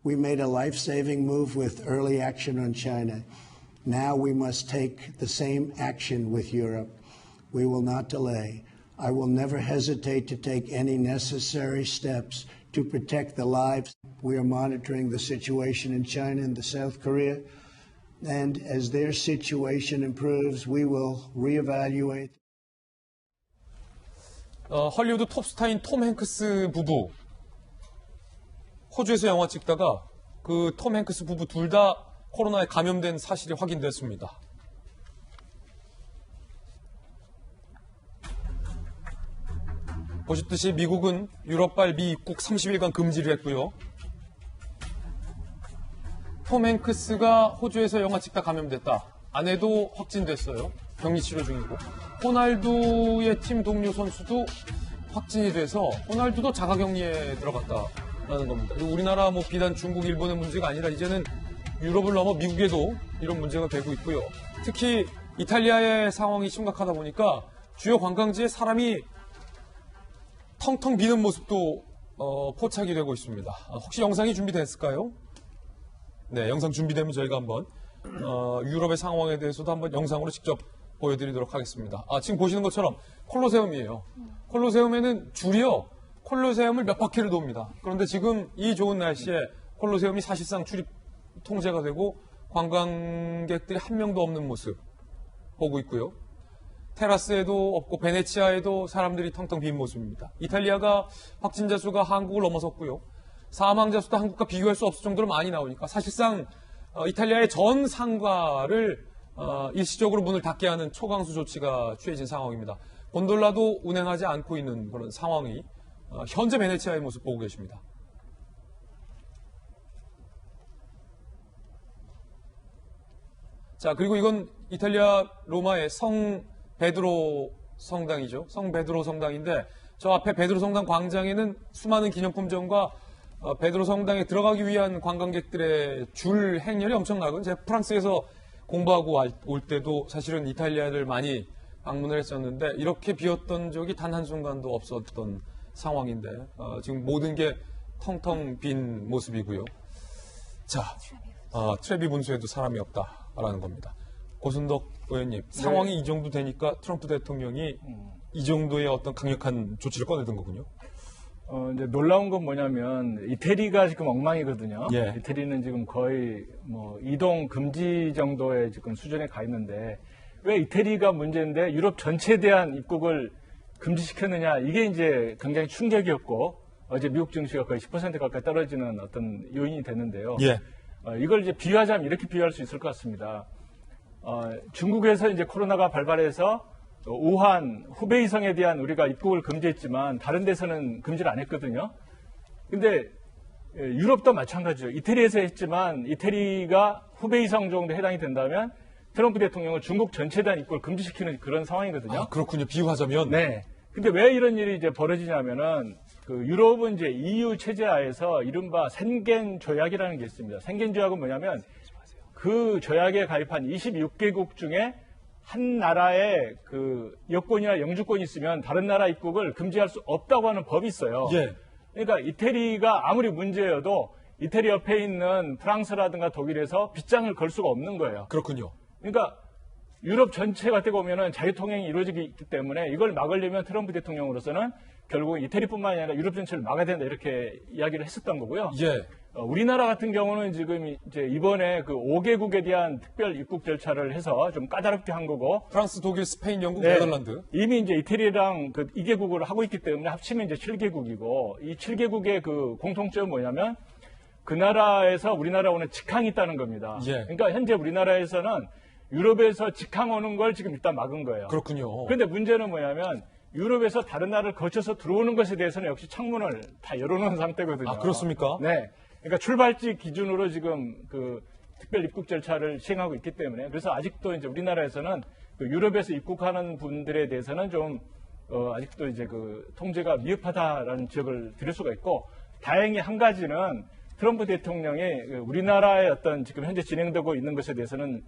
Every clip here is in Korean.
We made a life-saving move with early action on China. Now we must take the same action with Europe. We will not delay. I will never hesitate to take any necessary steps to protect the lives. We are monitoring the situation in China and South Korea. And as their situation improves, we will reevaluate. 헐리우드 톱스타인 톰 행크스 부부. 호주에서 영화 찍다가 그 톰 행크스 부부 둘 다 코로나에 감염된 사실이 확인됐습니다. 보시듯이 미국은 유럽발 미 입국 30일간 금지를 했고요. 톰 행크스가 호주에서 영화 찍다 감염됐다. 아내도 확진됐어요. 격리 치료 중이고. 호날두의 팀 동료 선수도 확진이 돼서 호날두도 자가격리에 들어갔다라는 겁니다. 우리나라 비단 중국, 일본의 문제가 아니라 이제는 유럽을 넘어 미국에도 이런 문제가 되고 있고요. 특히 이탈리아의 상황이 심각하다 보니까 주요 관광지에 사람이 텅텅 비는 모습도 포착이 되고 있습니다. 혹시 영상이 준비됐을까요? 네, 영상 준비되면 저희가 한번 유럽의 상황에 대해서도 한번 영상으로 직접 보여드리도록 하겠습니다. 지금 보시는 것처럼 콜로세움이에요. 콜로세움에는 줄이요. 콜로세움을 몇 바퀴를 돕니다. 그런데 지금 이 좋은 날씨에 콜로세움이 사실상 출입 통제가 되고 관광객들이 한 명도 없는 모습 보고 있고요. 테라스에도 없고 베네치아에도 사람들이 텅텅 빈 모습입니다. 이탈리아가 확진자 수가 한국을 넘어섰고요. 사망자 수도 한국과 비교할 수 없을 정도로 많이 나오니까 사실상 이탈리아의 전 상가를 일시적으로 문을 닫게 하는 초강수 조치가 취해진 상황입니다. 곤돌라도 운행하지 않고 있는 그런 상황이 현재 베네치아의 모습 보고 계십니다. 자, 그리고 이건 이탈리아 로마의 성 베드로 성당이죠. 성 베드로 성당인데 저 앞에 베드로 성당 광장에는 수많은 기념품점과 베드로 성당에 들어가기 위한 관광객들의 줄 행렬이 엄청나거든요. 제가 프랑스에서 공부하고 올 때도 사실은 이탈리아를 많이 방문을 했었는데 이렇게 비었던 적이 단 한순간도 없었던 상황인데 지금 모든 게 텅텅 빈 모습이고요. 자, 트레비 분수에도 사람이 없다라는 겁니다. 고순덕 의원님, 상황이 이 정도 되니까 트럼프 대통령이 이 정도의 어떤 강력한 조치를 꺼내던 거군요. 이제 놀라운 건 뭐냐면 이태리가 지금 엉망이거든요. 예. 이태리는 지금 거의 이동 금지 정도의 지금 수준에 가 있는데 왜 이태리가 문제인데 유럽 전체에 대한 입국을 금지시켰느냐, 이게 이제 굉장히 충격이었고 어제 미국 증시가 거의 10% 가까이 떨어지는 어떤 요인이 됐는데요. 예. 이걸 이제 비유하자면 이렇게 비유할 수 있을 것 같습니다. 중국에서 이제 코로나가 발발해서 우한, 후베이성에 대한 우리가 입국을 금지했지만 다른 데서는 금지를 안 했거든요. 근데 유럽도 마찬가지죠. 이태리에서 했지만 이태리가 후베이성 정도 해당이 된다면 트럼프 대통령은 중국 전체에 대한 입국을 금지시키는 그런 상황이거든요. 그렇군요. 비유하자면. 네. 근데 왜 이런 일이 이제 벌어지냐면은 유럽은 이제 EU 체제 하에서 이른바 생겐 조약이라는 게 있습니다. 생겐 조약은 뭐냐면 그 조약에 가입한 26개국 중에 한 나라에 여권이나 영주권이 있으면 다른 나라 입국을 금지할 수 없다고 하는 법이 있어요. 예. 그러니까 이태리가 아무리 문제여도 이태리 옆에 있는 프랑스라든가 독일에서 빗장을 걸 수가 없는 거예요. 그렇군요. 그러니까 유럽 전체 같은 보면은 자유통행이 이루어지기 때문에 이걸 막으려면 트럼프 대통령으로서는 결국 이태리뿐만 아니라 유럽 전체를 막아야 된다, 이렇게 이야기를 했었던 거고요. 예. 우리나라 같은 경우는 지금 이제 이번에 5개국에 대한 특별 입국 절차를 해서 좀 까다롭게 한 거고. 프랑스, 독일, 스페인, 영국, 네, 네덜란드. 이미 이제 이태리랑 2개국을 하고 있기 때문에 합치면 이제 7개국이고, 이 7개국의 공통점은 뭐냐면 그 나라에서 우리나라 오는 직항이 있다는 겁니다. 예. 그러니까 현재 우리나라에서는 유럽에서 직항 오는 걸 지금 일단 막은 거예요. 그렇군요. 그런데 문제는 뭐냐면 유럽에서 다른 나라를 거쳐서 들어오는 것에 대해서는 역시 창문을 다 열어놓은 상태거든요. 그렇습니까? 네. 그러니까 출발지 기준으로 지금 특별 입국 절차를 시행하고 있기 때문에, 그래서 아직도 이제 우리나라에서는 유럽에서 입국하는 분들에 대해서는 좀 아직도 이제 통제가 미흡하다라는 지적을 드릴 수가 있고, 다행히 한 가지는 트럼프 대통령이 우리나라의 어떤 지금 현재 진행되고 있는 것에 대해서는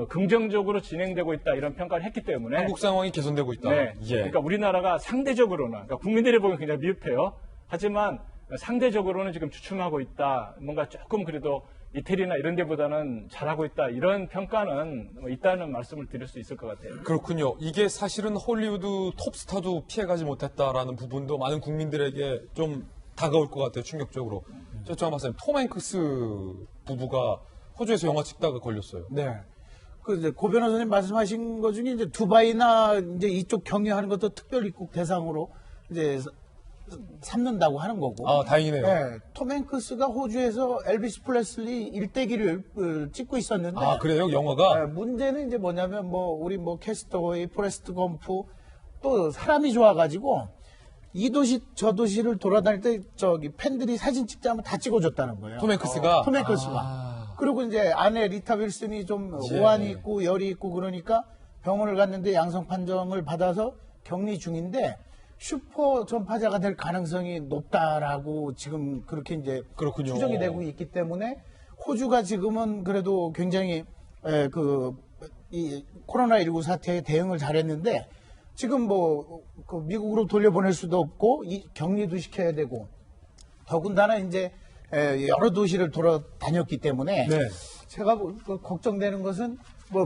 긍정적으로 진행되고 있다, 이런 평가를 했기 때문에 한국 상황이 개선되고 있다. 네. 예. 그러니까 우리나라가 상대적으로는, 그러니까 국민들이 보기엔 굉장히 미흡해요. 하지만 상대적으로는 지금 주춤하고 있다. 뭔가 조금 그래도 이태리나 이런 데보다는 잘하고 있다. 이런 평가는 있다는 말씀을 드릴 수 있을 것 같아요. 그렇군요. 이게 사실은 헐리우드 톱스타도 피해가지 못했다라는 부분도 많은 국민들에게 좀 다가올 것 같아요. 충격적으로. 저 박사님, 톰 행크스 부부가 호주에서 영화 찍다가 걸렸어요. 네. 그 이제 고 변호사님 말씀하신 것 중에 이제 두바이나 이제 이쪽 경유하는 것도 특별 입국 대상으로 이제 삼는다고 하는 거고. 아, 다행이네요. 네. 톰 행크스가 호주에서 엘비스 프레슬리 일대기를 찍고 있었는데. 아, 그래요? 영화가? 네, 문제는 이제 뭐냐면 우리 캐스터웨이, 포레스트 검프 또 사람이 좋아가지고 이 도시 저 도시를 돌아다닐 때 저기 팬들이 사진 찍자면 다 찍어줬다는 거예요. 톰 행크스가? 톰 행크스가. 그리고 이제 아내 리타 윌슨이 좀 오한이 있고 열이 있고 그러니까 병원을 갔는데 양성 판정을 받아서 격리 중인데 슈퍼 전파자가 될 가능성이 높다라고 지금 그렇게 이제 그렇군요. 추정이 되고 있기 때문에 호주가 지금은 그래도 굉장히 이 코로나19 사태에 대응을 잘했는데 지금 그 미국으로 돌려보낼 수도 없고 격리도 시켜야 되고 더군다나 이제 여러 도시를 돌아다녔기 때문에 네. 제가 걱정되는 것은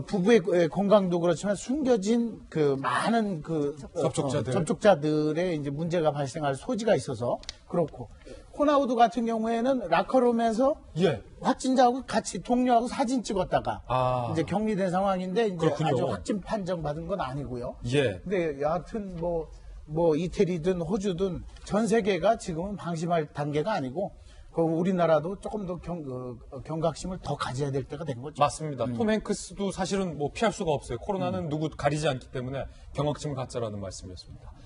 부부의 건강도 그렇지만 숨겨진 그 많은 접촉자들의 이제 문제가 발생할 소지가 있어서 그렇고 호나우두 같은 경우에는 라커룸에서 예. 확진자하고 같이 동료하고 사진 찍었다가 이제 격리된 상황인데 이제 그렇군요. 아주 확진 판정 받은 건 아니고요. 예. 근데 여하튼 이태리든 호주든 전 세계가 지금은 방심할 단계가 아니고 우리나라도 조금 더 경각심을 더 가져야 될 때가 된 거죠. 맞습니다. 톰 행크스도 사실은 피할 수가 없어요. 코로나는 누구 가리지 않기 때문에 경각심을 갖자라는 말씀이었습니다.